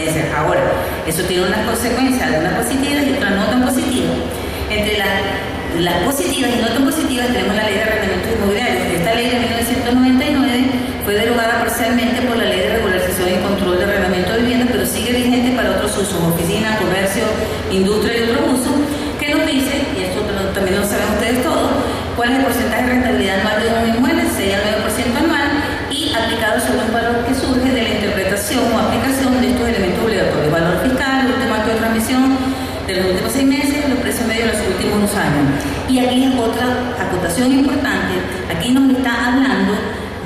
evidencia. Ahora, eso tiene unas consecuencias, algunas positivas y otras no tan positivas. Entre las positivas y no tan positivas tenemos la ley de arrendamientos inmobiliarios. Esta ley de 1999 fue derogada parcialmente por la ley de regularización y control de arrendamiento de viviendas, pero sigue vigente para otros usos, oficina, comercio, industria y otros usos, que nos dice, y esto también lo saben ustedes todos, cuál es el porcentaje de rentabilidad anual de un inmueble, 6 al 9% anual, y aplicado sobre un valor que surge de la interpretación o aplicación de estos elementos obligatorios: valor fiscal, el último acto de transmisión de los últimos 6 meses, los precios medios de los últimos 2 años. Y aquí es otra acotación importante. Aquí nos está hablando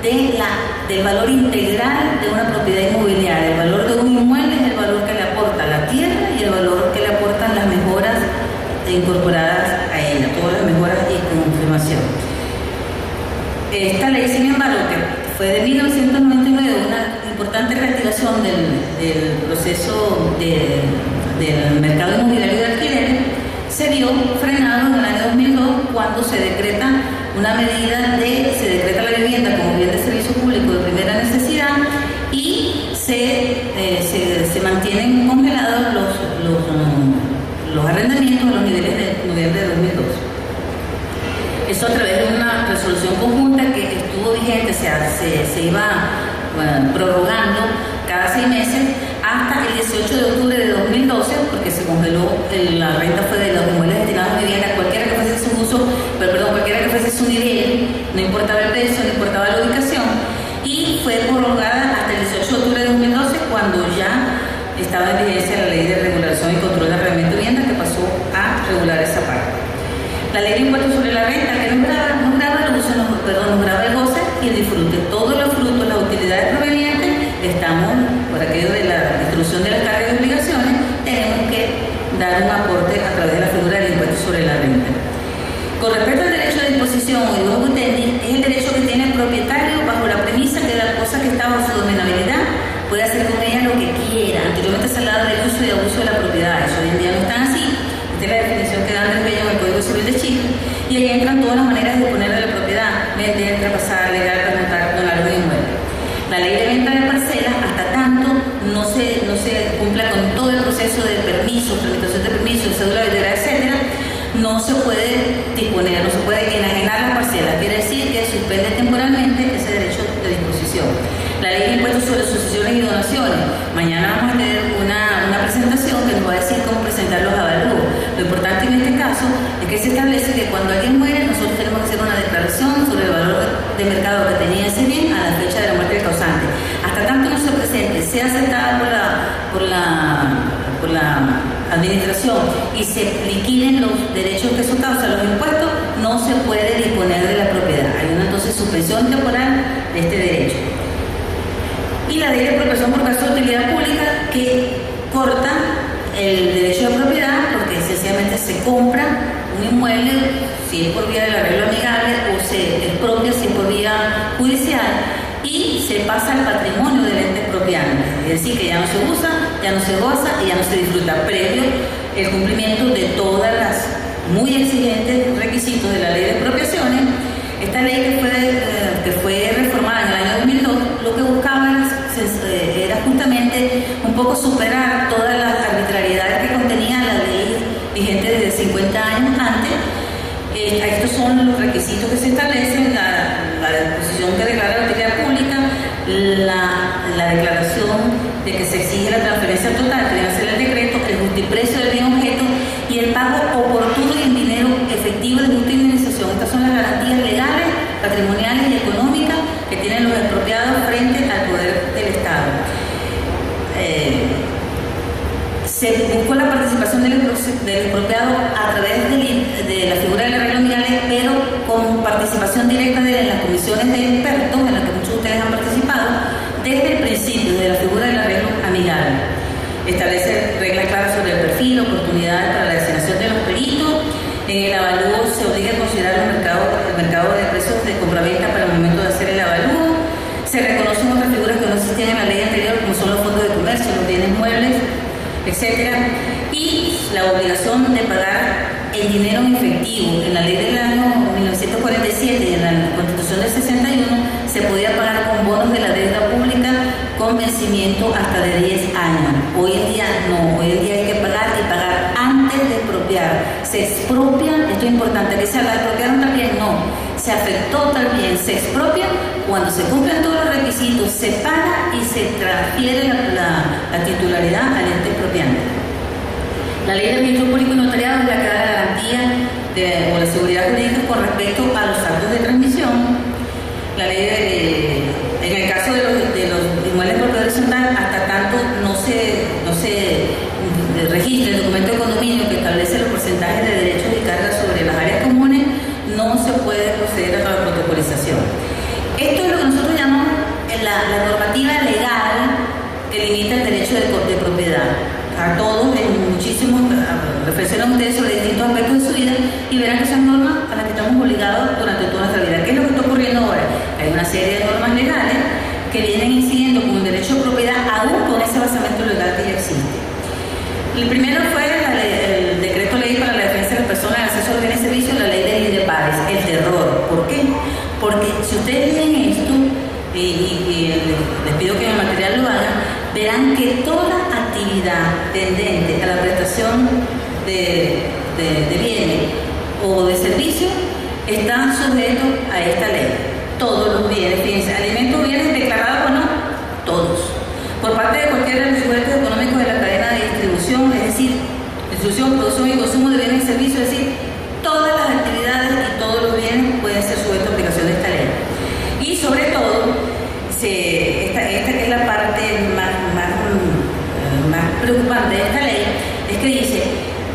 del valor integral de una propiedad inmobiliaria. El valor de un inmueble es el valor que le aporta la tierra y el valor que le aportan las mejoras incorporadas a ella, todas las mejoras y confirmación. Esta ley, sin embargo, que fue de 1999, una importante reactivación del proceso del mercado inmobiliario de alquileres, se vio frenado en el año 2002 cuando se decreta una medida se decreta la vivienda como bien de servicio público de primera necesidad y se mantienen congelados los arrendamientos a los niveles de noviembre de 2002. Esto a través de una resolución conjunta que estuvo vigente, se iba prorrogando cada 6 meses hasta el 18 de octubre de 2012, porque se congeló la renta fue de los inmuebles destinados a vivienda, cualquiera que fuese su uso, cualquiera que fuese su nivel, no importaba el precio, no importaba la ubicación, y fue prorrogada hasta el 18 de octubre de 2012, cuando ya estaba en vigencia la ley de regulación y control de arrendamiento de vivienda, que pasó a regular esa parte. La ley de impuestos sobre la renta, que no grava el uso, no grava el goce y el disfrute. Todos los frutos, las utilidades provenientes, estamos, por aquello de la distribución de las cargas y obligaciones, tenemos que dar un aporte a través de la figura del impuesto sobre la renta. Con respecto al derecho de disposición y luego es el derecho que tiene el propietario bajo la premisa que la cosa que está bajo su dominabilidad puede hacer con ella lo que quiera. Anteriormente se hablaba del uso y abuso de la propiedad, eso hoy en día no está así. Esta es la definición que da Andrés Bello en el Código Civil de Chile, y ahí entran todas las maneras de disponer de la propiedad: vender, traspasar, legal, permutar, donar un inmueble. La ley de venta de parcelas, hasta tanto no se cumpla con todo el proceso de permiso, tramitación de permiso, cédula de identidad, etcétera, no se puede disponer, no se puede enajenar la parcela. Quiere decir que suspende temporalmente ese derecho de disposición. La ley de impuestos sobre sucesiones y donaciones. Mañana vamos a tener una presentación que nos va a decir cómo presentar los avalúos. Lo importante en este caso es que se establece que cuando alguien muere, nosotros tenemos que hacer una declaración sobre el valor de mercado que tenía ese bien a la fecha de la muerte del causante. Hasta tanto no se presente, sea aceptada por la administración y se liquiden los derechos que eso causa, los impuestos, no se puede disponer de la propiedad. Hay una entonces suspensión temporal de este derecho. Y la ley de expropiación por caso de utilidad pública, que corta el derecho de propiedad porque sencillamente se compra un inmueble, si es por vía del arreglo amigable, o se expropia si es por vía judicial, y se pasa al patrimonio del ente expropiante. Es decir, que ya no se usa, ya no se goza y ya no se disfruta, previo el cumplimiento de todas las muy exigentes requisitos de la ley de expropiaciones. Esta ley que fue reformada en el año 2002, lo que buscaba era justamente un poco superar todas las arbitrariedades que contenía la ley vigente desde 50 años antes. Estos son los requisitos que se establecen: la disposición que declara la utilidad pública, la declaración de que se exige la transferencia total, que debe ser el decreto, el justiprecio del bien objeto y el pago oportuno y en dinero efectivo de justa indemnización. Estas son las garantías legales, patrimoniales y económicas que tienen los expropiados frente al poder del Estado. Se buscó la participación del expropiado a través de la figura del arreglo amigable, pero con participación directa de las comisiones de expertos, en las que muchos de ustedes han participado, desde el principio de la figura del arreglo amigable. Establece reglas claras sobre el perfil, oportunidades para la designación de los peritos. En el avalúo se obliga a considerar el mercado de precios de compraventa para el momento de hacer el avalúo. Se reconocen otras figuras que no existían en la ley anterior, como son los fondos de comercio, los bienes muebles, etc. Y la obligación de pagar el dinero en efectivo. En la ley del año 1947 y en la Constitución del 61 se podía pagar con bonos de la deuda pública con vencimiento hasta de 10 años. Hoy en día no, hoy en día hay que pagar y pagar antes de expropiar. Se expropian, esto es importante, que se expropiaron también, no, se afectó también, se expropia cuando se cumplen todos los requisitos, se paga y se transfiere la titularidad al ente expropiante. La ley de registro público y notariado es la que da la garantía o la seguridad jurídica con respecto a los actos de transmisión. La ley en el caso de los inmuebles de propiedad horizontal, hasta tanto no se registre el documento de condominio que establece los porcentajes de derechos y cargas sobre las áreas comunes, no se puede proceder a la protocolización. Esto es lo que nosotros llamamos la normativa legal que limita el derecho de propiedad. A todos, en muchísimos, reflexionan ustedes sobre distintos aspectos de su vida y verán que son normas a las que estamos obligados durante toda nuestra vida. ¿Qué es lo que está ocurriendo ahora? Hay una serie de normas legales que vienen incidiendo con el derecho de propiedad aún con ese basamento legal que ya existe. El primero fue el decreto ley para la defensa de las personas, el acceso a bienes y servicios, la ley de Indepares, el terror. ¿Por qué? Porque si ustedes leen esto, y les pido que en el material lo hagan, verán que toda actividad tendente a la prestación de bienes o de servicios están sujetos a esta ley. Todos los bienes, fíjense, alimentos, bienes declarados o no, todos. Por parte de cualquiera de los sujetos económicos de la cadena de distribución, es decir, distribución, producción y consumo de bienes y servicios, es decir, todas las actividades y todos los bienes pueden ser sujetos a aplicación de esta ley. Y sobre todo, esta que es la parte más preocupante de esta ley, es que dice: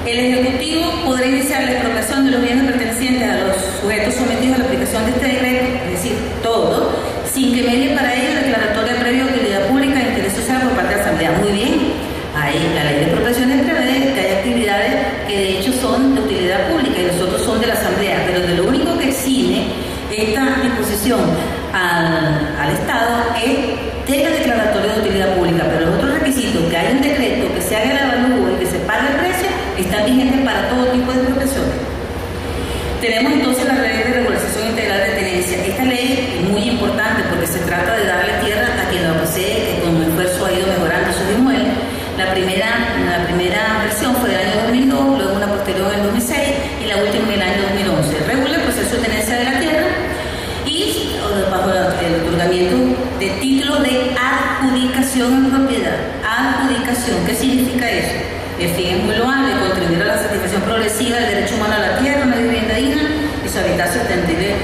el Ejecutivo podrá iniciar la expropiación de los bienes pertenecientes a los sujetos sometidos a la aplicación de este decreto, es decir, todo, sin que medie para ello declaratoria previa de utilidad pública e interés social por parte de la Asamblea. Muy bien, ahí la ley de expropiaciones prevé que hay actividades que de hecho son de utilidad pública y los otros son de la Asamblea, pero de lo único que exime esta disposición al Estado es de la declaratoria de utilidad pública, pero los otros requisitos, que haya un decreto, que se haga el avalúo y que se pague el precio, están vigentes para todo tipo de expropiaciones. Tenemos entonces la ley de regularización integral de tenencia. Esta ley es muy importante porque se trata de darle tierra a quien la posee, que con esfuerzo ha ido mejorando sus inmuebles. La primera versión fue del año 2002, luego una posterior en el 2006 y la última en el año 2011. Regula el proceso de tenencia de la tierra y bajo el otorgamiento de títulos de adjudicación en propiedad. Adjudicación, ¿qué significa eso? El fin es muy loable: contribuir a la satisfacción progresiva del derecho humano a la tierra, una vivienda digna y su hábitat sostenible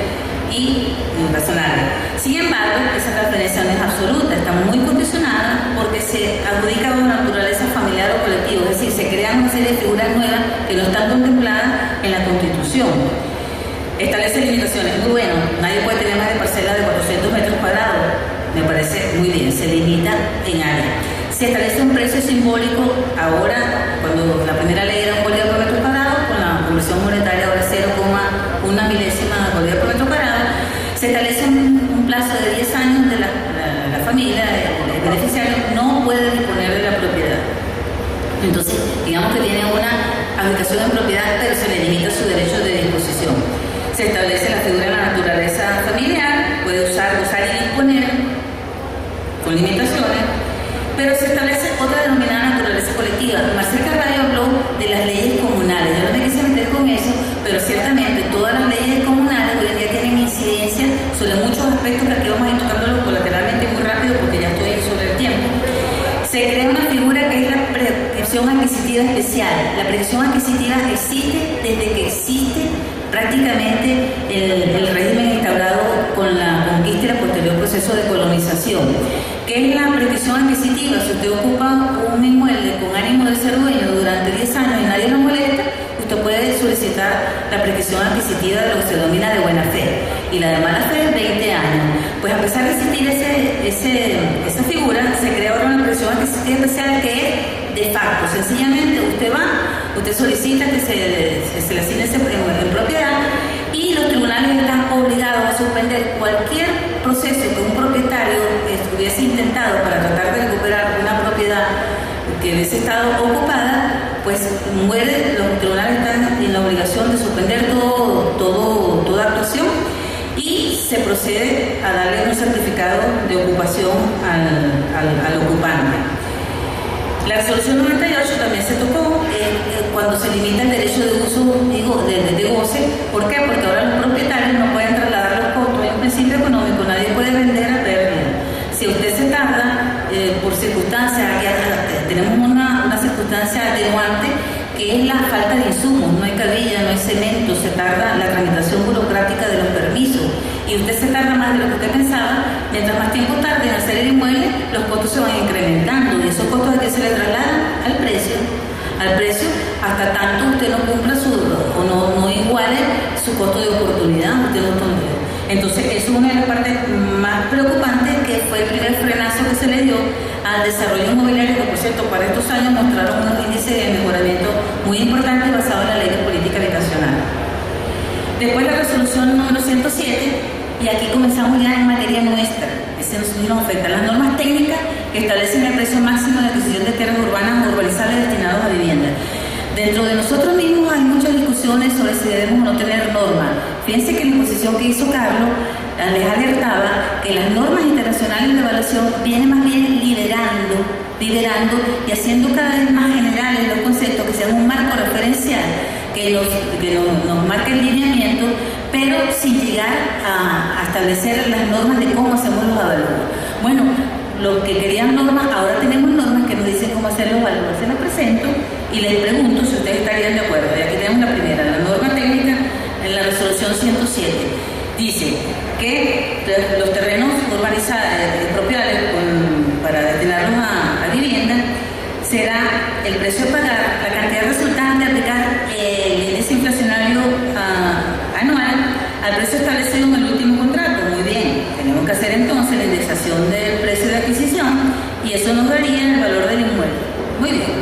y razonable. Sin embargo, esa transferencia no es absoluta, está muy condicionada porque se adjudica bajo naturaleza familiar o colectiva, es decir, se crean una serie de figuras nuevas que no están contempladas en la Constitución. Establece limitaciones, muy bueno, nadie puede tener más de parcela de 400 metros cuadrados, me parece muy bien, se limita en área. Se establece un precio simbólico, ahora, cuando la primera ley era un bolívar por metro cuadrado, con la conversión monetaria ahora 0,1 milésima de bolívar por metro cuadrado. Se establece un plazo de 10 años de la familia, el beneficiario no puede disponer de la propiedad. Entonces, digamos que tiene una adjudicación en propiedad, pero se le limita su derecho de disposición. Se establece la figura de la naturaleza familiar, puede usar y disponer, con limitaciones, pero se establece otra denominada naturaleza colectiva. Marcel Carvalho habló de las leyes comunales. Yo no me quise meter con eso, pero ciertamente todas las leyes comunales hoy en día tienen incidencia sobre muchos aspectos que aquí vamos a ir tocándolos colateralmente muy rápido porque ya estoy sobre el tiempo. Se crea una figura que es la prescripción adquisitiva especial. La prescripción adquisitiva existe desde que existe prácticamente el régimen instaurado con la conquista y el posterior proceso de colonización. ¿Qué es la prescripción adquisitiva? Si usted ocupa un inmueble con ánimo de ser dueño durante 10 años y nadie lo molesta, usted puede solicitar la prescripción adquisitiva de lo que se denomina de buena fe, y la de mala fe es 20 años. Pues a pesar de existir esa figura, se crea ahora una prescripción adquisitiva especial que es de facto. Sencillamente usted solicita que se le asigne en propiedad y los tribunales están obligados a suspender cualquier proceso que un propietario hubiese intentado para tratar de recuperar una propiedad que hubiese estado ocupada, pues los tribunales están en la obligación de suspender toda actuación y se procede a darle un certificado de ocupación al ocupante. La resolución 98 también se tocó cuando se limita el derecho de uso, de goce. ¿Por qué? Porque ahora los propietarios no pueden trasladar los costos. Hay un principio económico, nadie puede vender a pérdida. Si usted se tarda por circunstancias, tenemos una circunstancia atenuante que es la falta de insumos, no hay cabilla, no hay cemento, se tarda la tramitación burocrática de los permisos y usted se tarda más de lo que usted pensaba. Mientras más tiempo tarde en hacer el inmueble, los costos se van incrementando y esos costos hay que se le trasladan al precio hasta tanto usted no cumpla o no iguale su costo de oportunidad. Entonces, eso es una de las partes más preocupantes, que fue el primer frenazo que se le dio al desarrollo inmobiliario, que por cierto, para estos años mostraron unos índices de mejoramiento muy importantes basados en la Ley de Política Habitacional. Después la resolución número 107, y aquí comenzamos ya en materia nuestra, ese nos afecta las normas técnicas que establecen el precio máximo de adquisición de tierras urbanas o urbanizables destinados a vivienda. Dentro de nosotros mismos hay muchas discusiones sobre si debemos o no tener normas. Fíjense que la exposición que hizo Carlos les alertaba que las normas internacionales de evaluación vienen más bien liderando y haciendo cada vez más generales los conceptos, que sean un marco referencial que nos marque el lineamiento, pero sin llegar a establecer las normas de cómo hacemos los avalúos. Bueno, los que querían normas, ahora tenemos normas que nos dicen cómo hacer los avalúos. Se las presento y les pregunto si ustedes estarían de acuerdo. Y aquí tenemos la primera, la norma técnica en la resolución 107. Dice que los terrenos expropiables para destinarlos a vivienda será el precio a pagar, la cantidad resultante de aplicar el índice inflacionario anual al precio establecido en el último contrato. Muy bien, tenemos que hacer entonces la indexación del precio de adquisición y eso nos daría el valor del inmueble. Muy bien,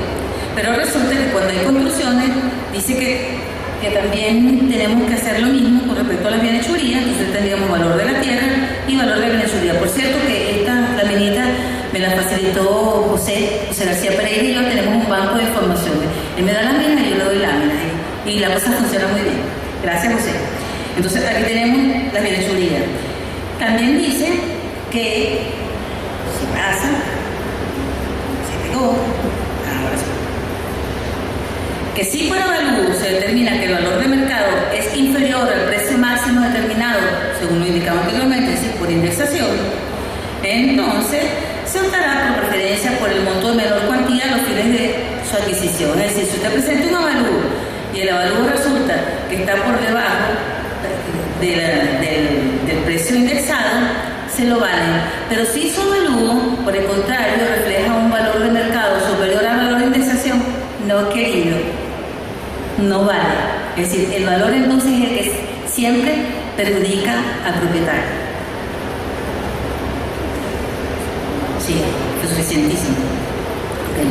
pero resulta que cuando hay construcciones dice que también tenemos que hacer lo mismo con respecto a las bienhechurías. Entonces tendríamos valor de la tierra y valor de la bienhechuría. Por cierto que esta laminita me la facilitó José García Pereira y yo tenemos un banco de información. Él me da láminas y yo le doy láminas y la cosa funciona muy bien. Gracias, José. Entonces aquí tenemos la bienhechuría. También dice que si pasa, se pegó, ahora sí. Que si por avalúo se determina que el valor de mercado es inferior al precio máximo determinado, según lo indicado anteriormente, es decir, por indexación, entonces se optará por preferencia por el monto de menor cuantía a los fines de su adquisición. Es decir, si usted presenta un avalúo y el avalúo resulta que está por debajo del precio indexado, se lo valen. Pero si su avalúo, por el contrario, refleja un valor de mercado superior al valor de indexación, no querido, no vale. Es decir, el valor entonces es el que siempre perjudica al propietario. Sí, es suficientísimo. Okay.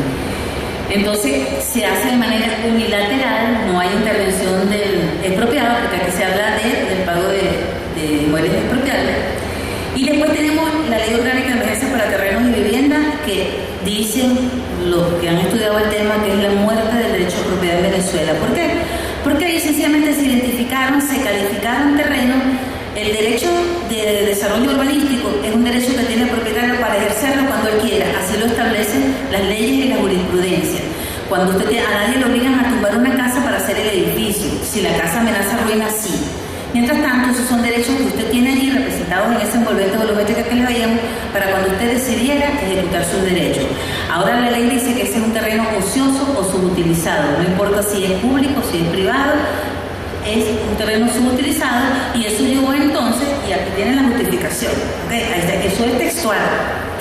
Entonces se hace de manera unilateral, no hay intervención del expropiado, porque aquí se habla del pago de inmuebles expropiables. Y después tenemos la Ley Orgánica de Emergencia para Terrenos y Vivienda, que dicen los que han estudiado el tema que es la muerte del derecho a propiedad en Venezuela. ¿Por qué? Porque ahí sencillamente se identificaron, se calificaron terrenos. El derecho de desarrollo urbanístico es un derecho que tiene el propietario para ejercerlo cuando él quiera, así lo establecen las leyes y la jurisprudencia. Cuando a nadie le obligan a tumbar una casa para hacer el edificio, si la casa amenaza ruina, sí. Mientras tanto, esos son derechos que usted tiene allí representados en esa envolvente volumétrica que le veíamos para cuando usted decidiera ejecutar sus derechos. Ahora la ley dice que ese es un terreno ocioso o subutilizado, no importa si es público, si es privado, es un terreno subutilizado, y eso llevó entonces, y aquí tiene la justificación, ¿okay? Eso es textual,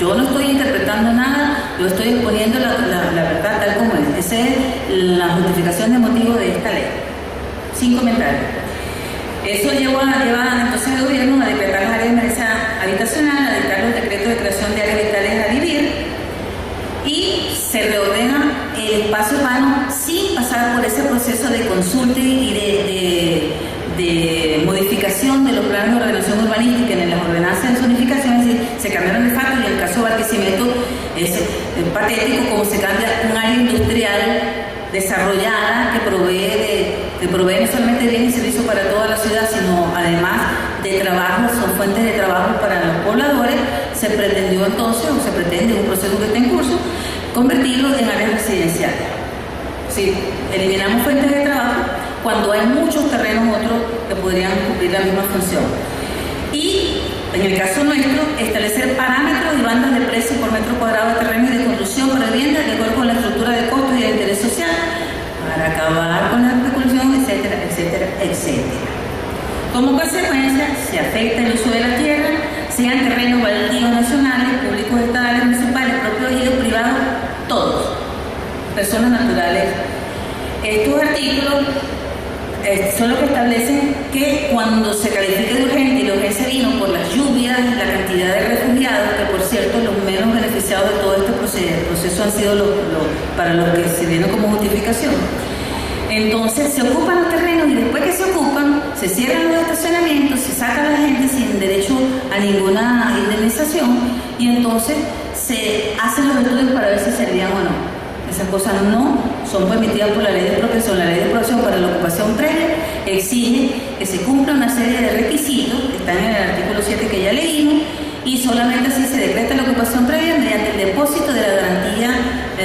yo no estoy interpretando nada, yo estoy exponiendo la verdad tal como es. Esa es la justificación de motivo de esta ley, sin comentarios. Eso lleva entonces al gobierno a decretar las áreas de emergencia habitacional, a dictar los decretos de creación de áreas vitales a vivir, y se reordena el espacio urbano sin pasar por ese proceso de consulta y de modificación de los planes de ordenación urbanística en las ordenanzas de zonificación. Es decir, se cambiaron de facto, y en el caso de Barquisimeto es patético como se cambia un área industrial desarrollada que provee no solamente bienes y servicios para toda la ciudad, sino además de trabajo, son fuentes de trabajo para los pobladores. Se pretendió entonces, o se pretende, un proceso que está en curso, convertirlo en áreas residenciales. Si eliminamos fuentes de trabajo, cuando hay muchos terrenos otros que podrían cumplir la misma función. Y en el caso nuestro, establecer parámetros y bandas de precio por metro cuadrado de terreno y de construcción para vivienda de acuerdo con la estructura de costos y de interés social para acabar con la especulación, etcétera, etcétera, etcétera. Como consecuencia, se afecta el uso de la tierra, sean terrenos baldíos nacionales, públicos estatales, municipales, propios y los privados, todos, personas naturales. Estos artículos son los que establecen que cuando se califique de urgente, y la urgencia vino por las lluvias, la cantidad de refugiados, que por cierto los menos beneficiados de todo este proceso han sido para los que se dieron como justificación. Entonces se ocupan los terrenos y después que se ocupan, se cierran los estacionamientos, se saca a la gente sin derecho a ninguna indemnización y entonces se hacen los estudios para ver si servían o no. Esas cosas no son permitidas por la ley de expropiación. La ley de expropiación para la ocupación previa exige que se cumpla una serie de requisitos que están en el artículo 7 que ya leímos y solamente así se decreta la ocupación previa mediante el depósito de la garantía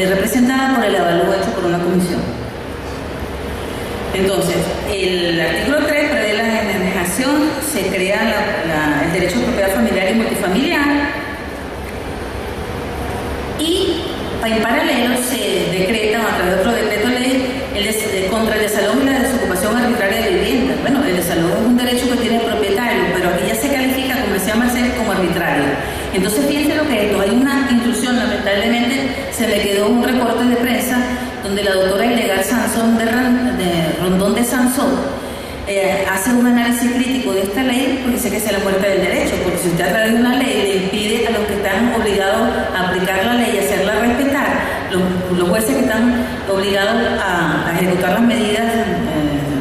representada por el avalúo hecho por una comisión. Entonces, el artículo 3 prevé la indemnización, se crea el derecho de propiedad familiar y multifamiliar y en paralelo se decreta a través de otro decreto de ley contra el desalojo y la desocupación arbitraria de vivienda. Bueno, el desalojo es un derecho que tiene el propietario, pero aquí ya se califica, como decía Marcel, como arbitrario. Entonces fíjense lo que es esto, hay una intrusión, lamentablemente se me quedó un recorte de prensa donde la doctora Ilegal Sansón de Rondón de Sansón hace un análisis crítico de esta ley porque dice que es la puerta del derecho, porque si usted a través de una ley le impide a los que están obligados a aplicar la ley y hacerla respetar, los jueces que están obligados a ejecutar las medidas,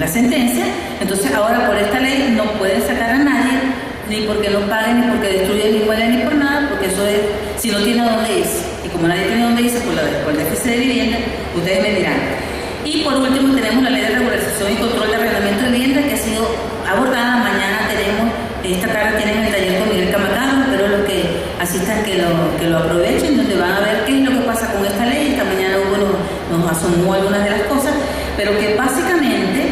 la sentencia, entonces ahora por esta ley no pueden sacar a nadie, ni porque no paguen, ni porque destruyen ni mueren, ni por nada, porque eso es, si no tiene a dónde irse, y como nadie tiene dónde irse por el déficit de vivienda, ustedes me dirán. Y por último tenemos la ley de regularización y control de arrendamiento de vivienda que ha sido abordada. Mañana tenemos, esta tarde tienen el taller con Miguel Camacaro, pero los que asistan que lo aprovechen, donde van a ver qué es lo que pasa con esta ley. Esta mañana nos asomó algunas de las cosas, pero que básicamente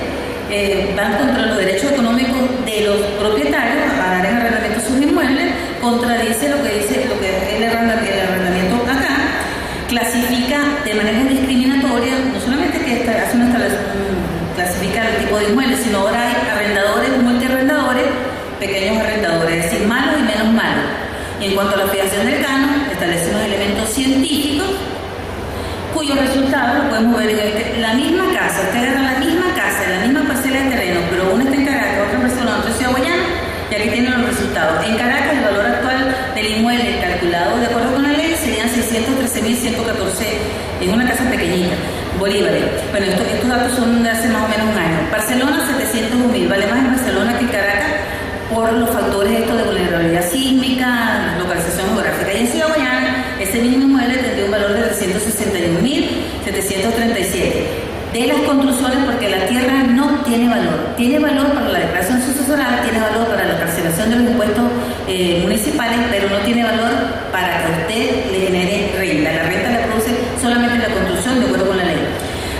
van contra los derechos económicos de los propietarios a dar en arrendamiento sus inmuebles, contradice lo que dice el arrendamiento acá, clasifica de manera discriminatoria, no solamente que clasifica el tipo de inmuebles, sino ahora hay arrendadores, multiarrendadores, pequeños arrendadores, es decir, malos y menos malos. Y en cuanto a la fijación del canon, establece unos elementos científicos cuyos resultados lo podemos ver en la misma casa. Ustedes agarran la misma casa, la misma parcela de terreno, pero una está en Caracas, otra persona, otra en Ciudad Guayana, y aquí tienen los resultados. En Caracas, el valor actual del inmueble calculado de acuerdo con la ley serían 613.114 en una casa pequeñita, bolívares. Bueno, estos datos son de hace más o menos un año. Barcelona, 701.000, vale más en Barcelona que en Caracas por los factores estos de vulnerabilidad sísmica, localización geográfica. Y en Ciudad Guayana, ese mismo inmueble tendría un valor de 361.737. De las construcciones, porque la tierra no tiene valor. Tiene valor para la declaración sucesoral, tiene valor para la cancelación de los impuestos municipales, pero no tiene valor para que usted le genere renta. La renta la produce solamente la construcción de acuerdo con la ley.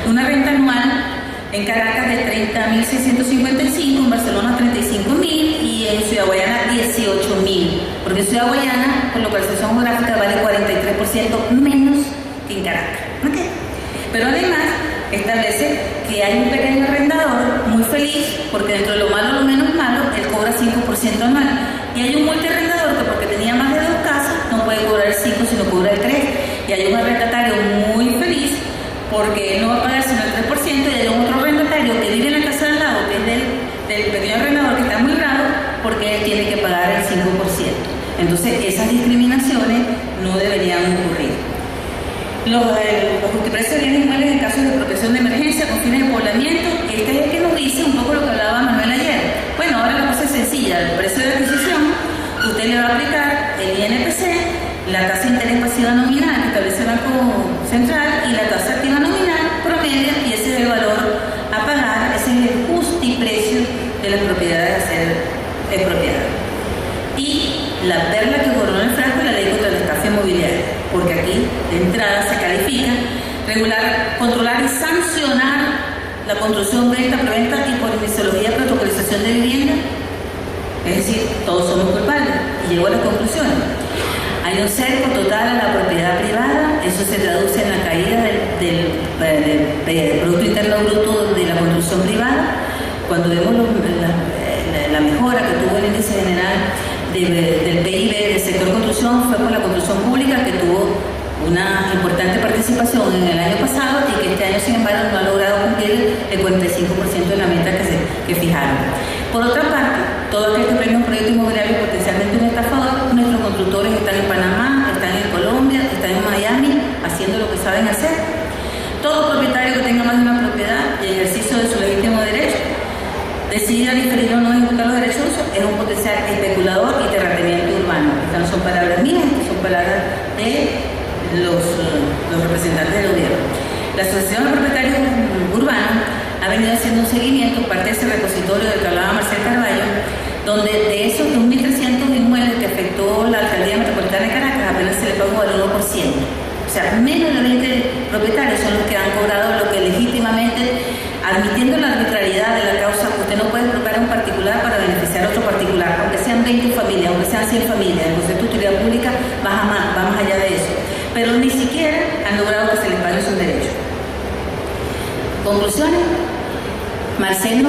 Una renta anual en Caracas de 30.655, en Barcelona 35.000 y en Ciudad Guayana 18.000. Porque en Ciudad Guayana, por localización geográfica, vale 43% menos que en Caracas. ¿Okay? Pero además establece que hay un pequeño arrendador muy feliz porque dentro de lo malo, lo menos malo, él cobra 5% anual. Y hay un multiarrendador que porque tenía más de 2 casas no puede cobrar el 5 sino cobra el 3. Y hay un arrendatario muy feliz porque él no va a pagar sino el 3% y hay un otro arrendatario que vive en la casa al lado, que es del pequeño arrendador que está muy bravo porque él tiene que pagar el 5%. Entonces esas discriminaciones no deberían ocurrir. Los multiprecios de bienes inmuebles en casos de expropiación de emergencia con fines de poblamiento, este es el que nos dice un poco lo que hablaba Manuel ayer. Bueno, ahora la cosa es sencilla, el precio de adquisición, usted le va a aplicar el INPC, la tasa de interés pasiva nominal que establece el Banco Central y la tasa activa nominal promedio, y ese es el valor a pagar, ese es el justiprecio de las propiedades a ser expropiada. Y la perla que coronó el frasco es la ley contra la estafa inmobiliaria, porque aquí de entrada se califica regular, controlar y sancionar la construcción, venta, preventa y por iniciología, protocolización de vivienda. Es decir, todos somos culpables. Y llego a las conclusiones. Hay un cerco total a la propiedad privada, eso se traduce en la caída del Producto Interno Bruto de la construcción privada. Cuando vemos la mejora que tuvo el índice general del PIB del sector construcción, fue por la construcción pública, que tuvo una importante participación en el año pasado y que este año, sin embargo, no ha logrado cumplir el 45% de la meta que fijaron. Por otra parte, todo aquel que prende un proyecto inmobiliario potencialmente un estafador, nuestros constructores están en Panamá, están en Colombia, están en Miami, haciendo lo que saben hacer. Todo propietario que tenga más de una propiedad y ejercicio de su legítimo derecho, decida diferir o no ejecutar los derechos de uso, es un potencial especulador y terrateniente urbano. Estas no son palabras mías, son palabras de los representantes del gobierno. La Asociación de Propietarios Urbanos ha venido haciendo un seguimiento, parte de ese repositorio del que hablaba Marcel Carballo, donde de esos 2.300 inmuebles que afectó la Alcaldía Metropolitana de Caracas, apenas se le pagó al 1%. O sea, menos de 20 propietarios son los que han cobrado lo que legítimamente, admitiendo la arbitrariedad de la causa. Usted no puede expropiar a un particular para beneficiar a otro particular, aunque sean 20 familias, aunque sean 100 familias. El concepto de utilidad pública va más allá de eso. Pero ni siquiera han logrado que se les pague sus derechos. Conclusiones. Marcel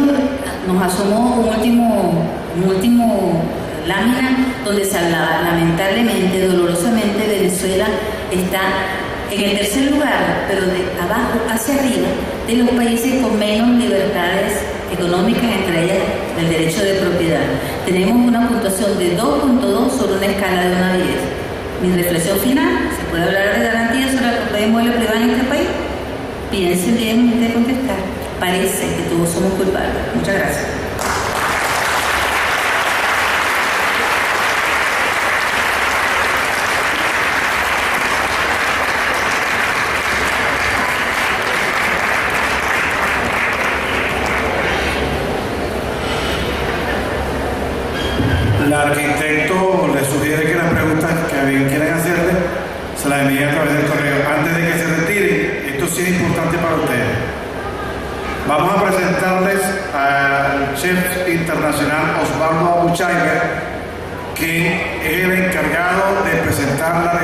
nos asomó un último lámina donde se hablaba, lamentablemente, dolorosamente, Venezuela está en el tercer lugar, pero de abajo hacia arriba, de los países con menos libertades económicas, entre ellas el derecho de propiedad. Tenemos una puntuación de 2.2 sobre una escala de 1 a 10. Mi reflexión final: ¿se puede hablar de garantías sobre la propiedad inmueble privada en este país? Piensen bien antes de contestar. Parece que todos somos culpables. Muchas gracias. El arquitecto le sugiere que las preguntas que bien quieren hacerle se las envíen a través del correo. Antes de que se retiren, esto sí es importante para ustedes. Vamos a presentarles al chef internacional Osvaldo Abuchaiber, que es el encargado de presentar la